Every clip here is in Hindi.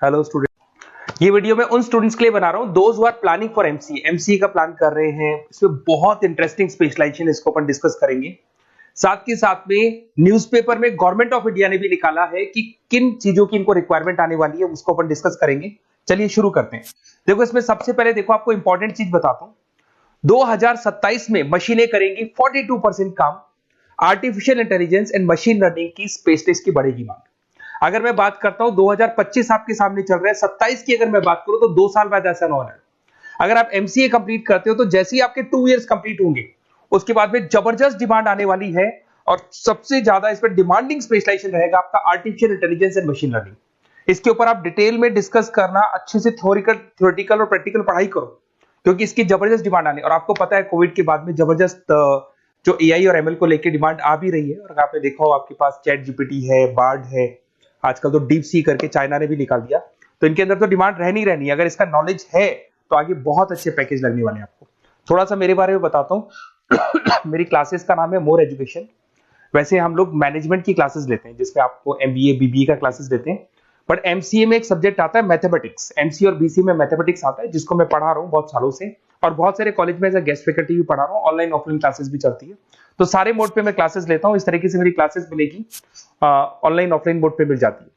हेलो स्टूडेंट, ये वीडियो मैं उन स्टूडेंट्स के लिए बना रहा हूं those who are planning for MCA का प्लान कर रहे हैं। इसमें बहुत इंटरेस्टिंग स्पेशलाइजेशन इसको अपन डिस्कस करेंगे। साथ के साथ में न्यूज़पेपर में गवर्नमेंट ऑफ इंडिया ने भी निकाला है कि किन चीजों की इनको रिक्वायरमेंट आने वाली है, उसको अपन डिस्कस करेंगे। चलिए शुरू करते हैं। देखो इसमें सबसे पहले देखो आपको इंपॉर्टेंट चीज बताता हूं। 2027 में मशीनें करेंगी 42% काम। Artificial intelligence and machine learning की स्पेशलिस्ट की बढ़ेगी मांग। अगर मैं बात करता हूं 2025 आपके सामने चल रहा है, 27 की अगर मैं बात करूं तो 2 साल बाद ऐसा होना है। अगर आप एमसीए कंप्लीट करते हो तो जैसे ही आपके 2 इयर्स कंप्लीट होंगे उसके बाद में जबरदस्त डिमांड आने वाली है और सबसे ज्यादा इस पर डिमांडिंग स्पेशलाइजेशन रहेगा आपका artificial intelligence and machine learning. इसके ऊपर आप डिटेल में डिस्कस करना, अच्छे से थ्योरेटिकल और प्रैक्टिकल पढ़ाई करो क्योंकि इसकी जबरदस्त डिमांड आने। और आपको पता है कोविड के बाद में जबरदस्त जो एआई और एमएल को लेकर डिमांड आ भी रही है। और आपने देखा हो आपके पास चैट जीपीटी है, बार्ड है, आजकल तो डीप सी करके चाइना ने भी निकाल दिया। तो इनके अंदर तो डिमांड रहनी। अगर इसका नॉलेज है तो आगे बहुत अच्छे पैकेज लगने वाले हैं आपको। थोड़ा सा मेरे बारे में बताता हूँ। मेरी क्लासेस का नाम है मोर एजुकेशन। वैसे हम लोग मैनेजमेंट की क्लासेस लेते हैं जिसमें आपको एमबीए बीबीए का क्लासेस देते हैं। बट एमसीए में एक सब्जेक्ट आता है मैथमेटिक्स। एमसीए और बीसीए में मैथमेटिक्स आता है जिसको मैं पढ़ा रहा हूँ बहुत सालों से, और बहुत सारे कॉलेज में एज अ गेस्ट फैकल्टी भी पढ़ा रहा हूँ। ऑनलाइन ऑफलाइन क्लासेस भी चलती है, तो सारे मोड पे मैं क्लासेस लेता हूँ। इस तरीके से मेरी क्लासेस मिलेगी, ऑनलाइन ऑफलाइन मोड पे मिल जाती है।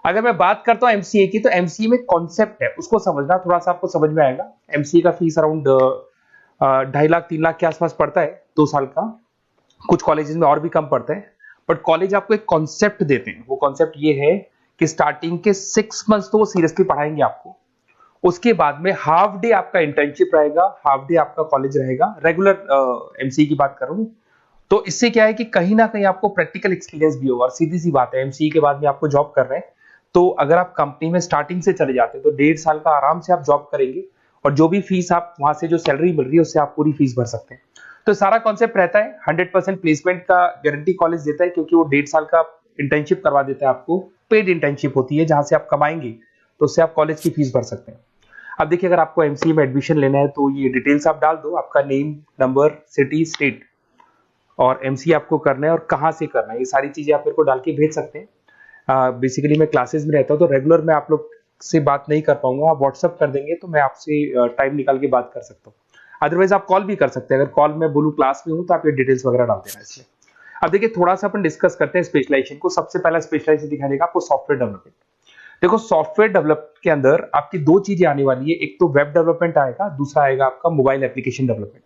अगर मैं बात करता हूँ एमसीए की, तो एमसीए में कॉन्सेप्ट है उसको समझना, थोड़ा सा आपको समझ में आएगा। एमसीए का फीस अराउंड 2.5 लाख 3 लाख के आसपास पड़ता है 2 साल का। कुछ कॉलेजेस में और भी कम पड़ता है, बट कॉलेज आपको एक कॉन्सेप्ट देते हैं। वो कॉन्सेप्ट ये है कि स्टार्टिंग के 6 मंथ्स तो वो सीरियसली पढ़ाएंगे आपको। उसके बाद में हाफ डे आपका इंटर्नशिप रहेगा, हाफ डे आपका कॉलेज रहेगा। रेगुलर एमसीए की बात कर रहा हूँ। तो इससे क्या है कि कहीं ना कहीं आपको प्रैक्टिकल एक्सपीरियंस भी होगा। और सीधी सी बात है, एमसीए के बाद में आपको जॉब कर रहे हैं तो अगर आप कंपनी में स्टार्टिंग से चले जाते हैं तो 1.5 साल का आराम से आप जॉब करेंगे और जो भी फीस आप वहां से जो सैलरी मिल रही है उससे आप पूरी फीस भर सकते हैं। तो सारा कॉन्सेप्ट रहता है। 100% प्लेसमेंट का गारंटी कॉलेज देता है क्योंकि वो 1.5 साल का इंटर्नशिप करवा देता है आपको। पेड इंटर्नशिप होती है जहां से आप कमाएंगे तो उससे आप कॉलेज की फीस भर सकते हैं। अब देखिए, अगर आपको एमसीए में एडमिशन लेना है तो ये डिटेल्स आप डाल दो, आपका नेम, नंबर, सिटी, स्टेट, और एमसीए आपको करना है और कहाँ से करना है। ये सारी चीजें आप मेरे को डाल के भेज सकते हैं। बेसिकली मैं क्लासेस में रहता हूँ तो रेगुलर मैं आप लोग से बात नहीं कर पाऊंगा। आप व्हाट्सअप कर देंगे तो मैं आपसे टाइम निकाल के बात कर सकता हूँ। अदरवाइज आप कॉल भी कर सकते हैं। अगर कॉल में बोलूँ क्लास में हूँ तो आप ये डिटेल्स वगैरह डाल देना इसमें। अब देखिए, थोड़ा सा अपन डिस्कस करते हैं स्पेशलाइजेशन को। सबसे पहला स्पेशलाइजेशन दिखा देगा आपको सॉफ्टवेयर डेवलपमेंट। देखो, सॉफ्टवेयर डेवलप के अंदर आपकी 2 चीजें आने वाली है। एक तो वेब डेवलपमेंट आएगा, दूसरा आएगा आपका मोबाइल एप्लीकेशन डेवलपमेंट।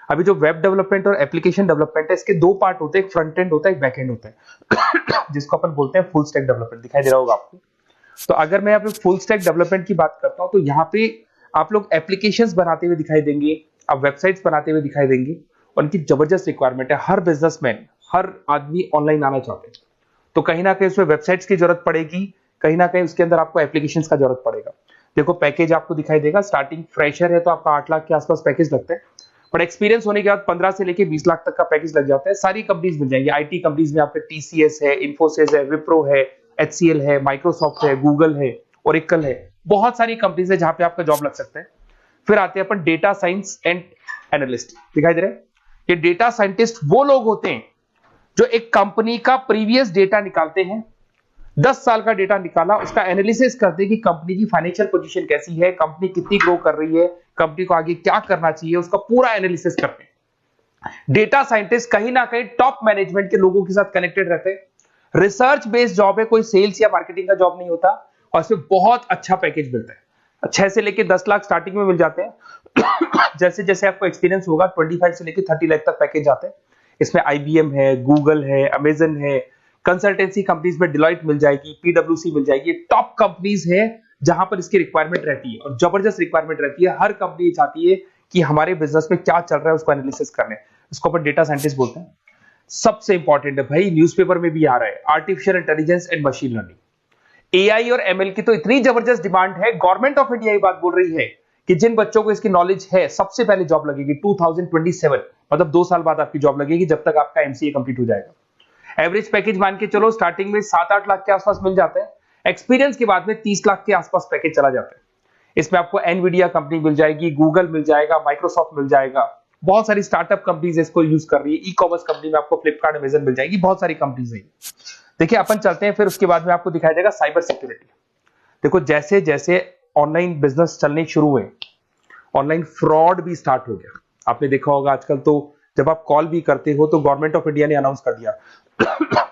अभी जो वेब डेवलपमेंट और एप्लीकेशन डेवलपमेंट है, इसके 2 पार्ट होते हैं, एक फ्रंट एंड होता है, एक बैक एंड होता है। जिसको अपन बोलते हैं फुल स्टैक डेवलपमेंट। दिखाई दे रहा होगा आपको। तो अगर मैं यहाँ पे फुल स्टैक डेवलपमेंट की बात करता हूँ तो यहाँ पे आप लोग एप्लीकेशंस बनाते हुए दिखाई देंगे, आप वेबसाइट्स बनाते हुए दिखाई देंगे। और उनकी जबरदस्त रिक्वायरमेंट है। हर बिजनेसमैन, हर आदमी ऑनलाइन आना चाहते हैं, तो कहीं ना कहीं उसमें वेबसाइट्स की जरूरत पड़ेगी, कहीं ना कहीं उसके अंदर आपको एप्लीकेशंस का जरूरत पड़ेगा। देखो, पैकेज आपको दिखाई देगा। स्टार्टिंग फ्रेशर है तो आपका 8 लाख के आसपास पैकेज लगता है, बट एक्सपीरियंस होने के बाद 15 से लेके 20 लाख तक का पैकेज लग जाता है। सारी कंपनीज मिल जाएंगी। आईटी कंपनीज में आपके टीसीएस है, इन्फोसिस है, विप्रो है, एचसीएल है, माइक्रोसॉफ्ट है, गूगल है, ओरेकल है। बहुत सारी कंपनीज है जहां पे आपका जॉब लग सकता है। फिर आते हैं अपन डेटा साइंस एंड एनालिस्ट। दिखाई दे रहा है? ये डेटा साइंटिस्ट वो लोग होते हैं जो एक कंपनी का प्रीवियस डेटा निकालते हैं। 10 साल का डेटा निकाला, उसका एनालिसिस करते हैं कि कंपनी की फाइनेंशियल पोजीशन कैसी है, कंपनी कितनी ग्रो कर रही है, कंपनी को आगे क्या करना चाहिए, उसका पूरा एनालिसिस करते हैं। डेटा साइंटिस्ट कहीं ना कहीं टॉप मैनेजमेंट के लोगों के साथ कनेक्टेड रहते हैं। रिसर्च बेस्ड जॉब है, कोई सेल्स या मार्केटिंग का जॉब नहीं होता, और इसमें बहुत अच्छा पैकेज मिलता है। 6 से लेके 10 लाख स्टार्टिंग में मिल जाते हैं। जैसे जैसे आपको एक्सपीरियंस होगा 25 से लेके 30 लाख तक पैकेज आते हैं। इसमें आईबीएम है, गूगल है, अमेजन है, कंसल्टेंसी कंपनीज में डिलॉयट मिल जाएगी, पीडब्ल्यूसी मिल जाएगी। टॉप कंपनीज है जहां पर इसकी रिक्वायरमेंट रहती है और जबरदस्त रिक्वायरमेंट रहती है। हर कंपनी चाहती है कि हमारे बिजनेस में क्या चल रहा है उसको एनालिसिस करने। इसको अपन डेटा साइंटिस्ट बोलते हैं। सबसे इंपॉर्टेंट है भाई, न्यूज़पेपर में भी आ रहा है, artificial intelligence and machine learning. AI और एमएल की तो इतनी जबरदस्त डिमांड है, गवर्नमेंट ऑफ इंडिया ये बात बोल रही है कि जिन बच्चों को इसकी नॉलेज है सबसे पहले जॉब लगेगी 2027, मतलब 2 साल बाद आपकी जॉब लगेगी जब तक आपका एमसीए कंप्लीट हो जाएगा। एवरेज पैकेज मान के चलो स्टार्टिंग में 7-8 लाख के आसपास मिल जाता है। एक्सपीरियंस के बाद में 30 लाख के आसपास पैकेज चला जाता है। इसमें आपको एनवीडिया कंपनी मिल जाएगी, गूगल मिल जाएगा, माइक्रोसॉफ्ट मिल जाएगा। बहुत सारी स्टार्टअप कंपनीज इसको यूज कर रही है। ई कॉमर्स कंपनी में आपको फ्लिपकार्ट, अमेजन मिल जाएगी। बहुत सारी कंपनीज है। देखिए, अपन चलते हैं फिर उसके बाद में आपको दिखाया जाएगा साइबर सिक्योरिटी। देखो जैसे जैसे ऑनलाइन बिजनेस चलने शुरू हुए, ऑनलाइन फ्रॉड भी स्टार्ट हो गया। आपने देखा होगा आजकल तो जब आप कॉल भी करते हो तो गवर्नमेंट ऑफ इंडिया ने अनाउंस कर दिया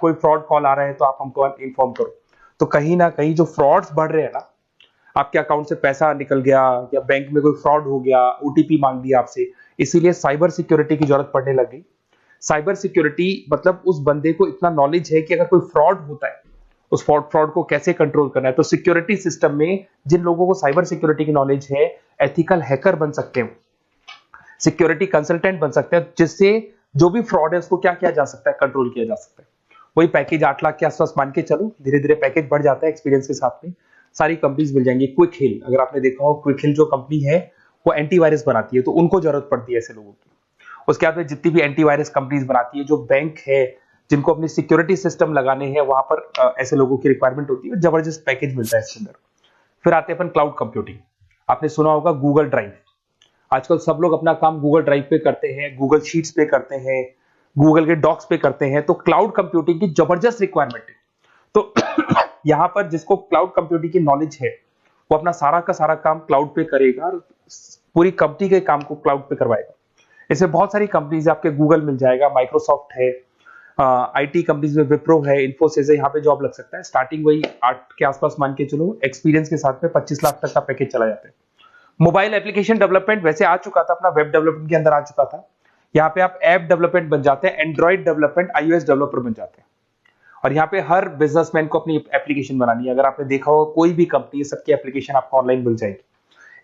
कोई फ्रॉड कॉल आ रहा है तो आप हमको इन्फॉर्म करो। तो कहीं ना कहीं जो फ्रॉड्स बढ़ रहे हैं ना, आपके अकाउंट से पैसा निकल गया या बैंक में कोई फ्रॉड हो गया, ओटीपी मांग दिया आपसे, इसीलिए साइबर सिक्योरिटी की जरूरत पड़ने लग गई। साइबर सिक्योरिटी मतलब उस बंदे को इतना नॉलेज है कि अगर कोई फ्रॉड होता है उस फ्रॉड को कैसे कंट्रोल करना है। तो सिक्योरिटी सिस्टम में जिन लोगों को साइबर सिक्योरिटी की नॉलेज है, एथिकल हैकर बन सकते हैं, सिक्योरिटी कंसल्टेंट बन सकते हैं, जिससे जो भी फ्रॉड है उसको क्या किया जा सकता है, कंट्रोल किया जा सकता है। वही पैकेज 8 लाख के आसपास मान के चलो, धीरे धीरे पैकेज बढ़ जाता है एक्सपीरियंस के साथ में। सारी कंपनीज मिल जाएंगी। क्विक हिल, अगर आपने देखा हो, क्विक हिल जो कंपनी है वो एंटीवायरस बनाती है, तो उनको जरूरत पड़ती है ऐसे लोगों की। उसके बाद में जितनी भी एंटीवायरस कंपनीज बनाती है, जो बैंक है जिनको अपनी सिक्योरिटी सिस्टम लगाने हैं, वहां पर ऐसे लोगों की रिक्वायरमेंट होती है। जबरदस्त पैकेज मिलता है इसके अंदर। फिर आते हैं अपन क्लाउड कंप्यूटिंग। आपने सुना होगा गूगल ड्राइव। आजकल सब लोग अपना काम गूगल ड्राइव पे करते हैं, गूगल शीट्स पे करते हैं, गूगल के डॉक्स पे करते हैं। तो क्लाउड कंप्यूटिंग की जबरदस्त रिक्वायरमेंट है। तो यहां पर जिसको क्लाउड कंप्यूटिंग की नॉलेज है वो अपना सारा का सारा काम क्लाउड पे करेगा और पूरी कंपनी के काम को क्लाउड पे करवाएगा। इसमें बहुत सारी कंपनीज, आपके गूगल मिल जाएगा, माइक्रोसॉफ्ट है, आईटी कंपनीज में विप्रो है, इन्फोसिस है, यहाँ पे जॉब लग सकता है। स्टार्टिंग वही 8 के आसपास मान के चलो, एक्सपीरियंस के साथ में 25 लाख तक का पैकेज चला जाता है। मोबाइल एप्लीकेशन डेवलपमेंट वैसे आ चुका था, अपना वेब डेवलपमेंट के अंदर आ चुका था। यहाँ पे आप ऐप डेवलपमेंट बन जाते हैं, एंड्रॉइड डेवलपमेंट, आईओएस डेवलपर बन जाते हैं। और यहाँ पे हर बिजनेसमैन को अपनी एप्लीकेशन बनानी है। अगर आपने देखा हो कोई भी कंपनी, सबकी एप्लीकेशन आपको ऑनलाइन मिल जाएगी।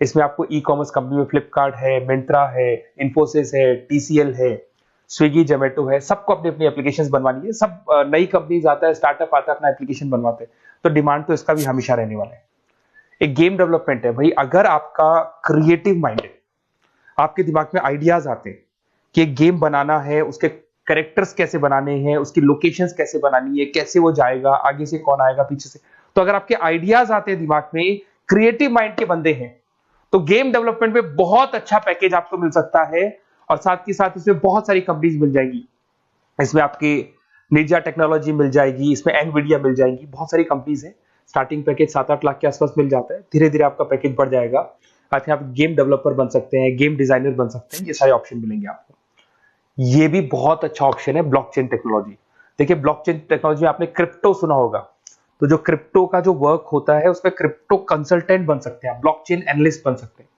इसमें आपको ई कॉमर्स कंपनी में फ्लिपकार्ट है, मिंत्रा है, इन्फोसिस है, टीसीएल है, स्विगी, जोमेटो है, सबको अपनी अपनी एप्लीकेशन बनवानी है। सब नई कंपनीज आता है, स्टार्टअप आता है, अपना एप्लीकेशन बनवाते हैं। तो डिमांड तो इसका भी हमेशा रहने वाला है। एक गेम डेवलपमेंट है भाई। अगर आपका क्रिएटिव माइंड है, आपके दिमाग में आइडियाज आते हैं कि एक गेम बनाना है, उसके कैरेक्टर्स कैसे बनाने हैं, उसकी लोकेशंस कैसे बनानी है, कैसे वो जाएगा, आगे से कौन आएगा, पीछे से, तो अगर आपके आइडियाज आते हैं दिमाग में, क्रिएटिव माइंड के बंदे हैं, तो गेम डेवलपमेंट में बहुत अच्छा पैकेज आपको मिल सकता है। और साथ ही साथ इसमें बहुत सारी कंपनीज मिल जाएगी। इसमें आपकी निंजा टेक्नोलॉजी मिल जाएगी, इसमें एनवीडिया मिल जाएगी, बहुत सारी कंपनीज है। स्टार्टिंग पैकेज 7-8 लाख के आसपास मिल जाता है। धीरे धीरे आपका पैकेज बढ़ जाएगा। आप गेम डेवलपर बन सकते हैं, गेम डिजाइनर बन सकते हैं, ये सारे ऑप्शन मिलेंगे आपको। ये भी बहुत अच्छा ऑप्शन है ब्लॉकचेन टेक्नोलॉजी। देखिए ब्लॉकचेन टेक्नोलॉजी में आपने क्रिप्टो सुना होगा, तो जो क्रिप्टो का जो वर्क होता है उसमें क्रिप्टो कंसल्टेंट बन सकते हैं, ब्लॉकचेन एनालिस्ट बन सकते हैं।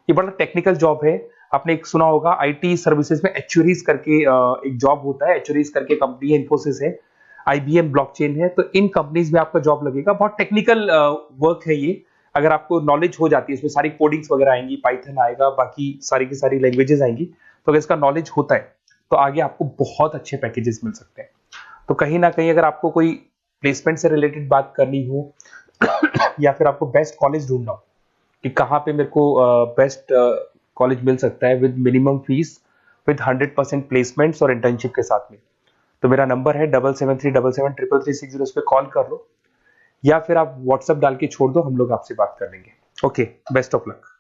ये बड़ा टेक्निकल जॉब है। आपने एक सुना होगा आईटी सर्विसेज में एक्चुअरीज करके एक जॉब होता है, एक्चुअरीज करके कंपनी है, इन्फोसिस है, आईबीएम ब्लॉकचेन है। तो इन कंपनीज में आपका जॉब लगेगा। बहुत टेक्निकल वर्क है ये। अगर आपको नॉलेज हो जाती है, इसमें सारी कोडिंग्स वगैरह आएंगी, पाइथन आएगा, बाकी सारी की सारी लैंग्वेजेस आएंगी। तो अगर इसका नॉलेज होता है तो आगे आपको बहुत अच्छे पैकेजेस मिल सकते हैं। तो कहीं ना कहीं अगर आपको कोई प्लेसमेंट से रिलेटेड बात करनी हो या फिर आपको बेस्ट कॉलेज ढूंढना हो कि कहाँ पे मेरे को बेस्ट कॉलेज मिल सकता है with minimum fees, with 100% placements और इंटर्नशिप के साथ में, तो मेरा नंबर है 7737733360। उस पर कॉल कर लो या फिर आप व्हाट्सएप डाल के छोड़ दो, हम लोग आपसे बात कर लेंगे। Okay, best of luck.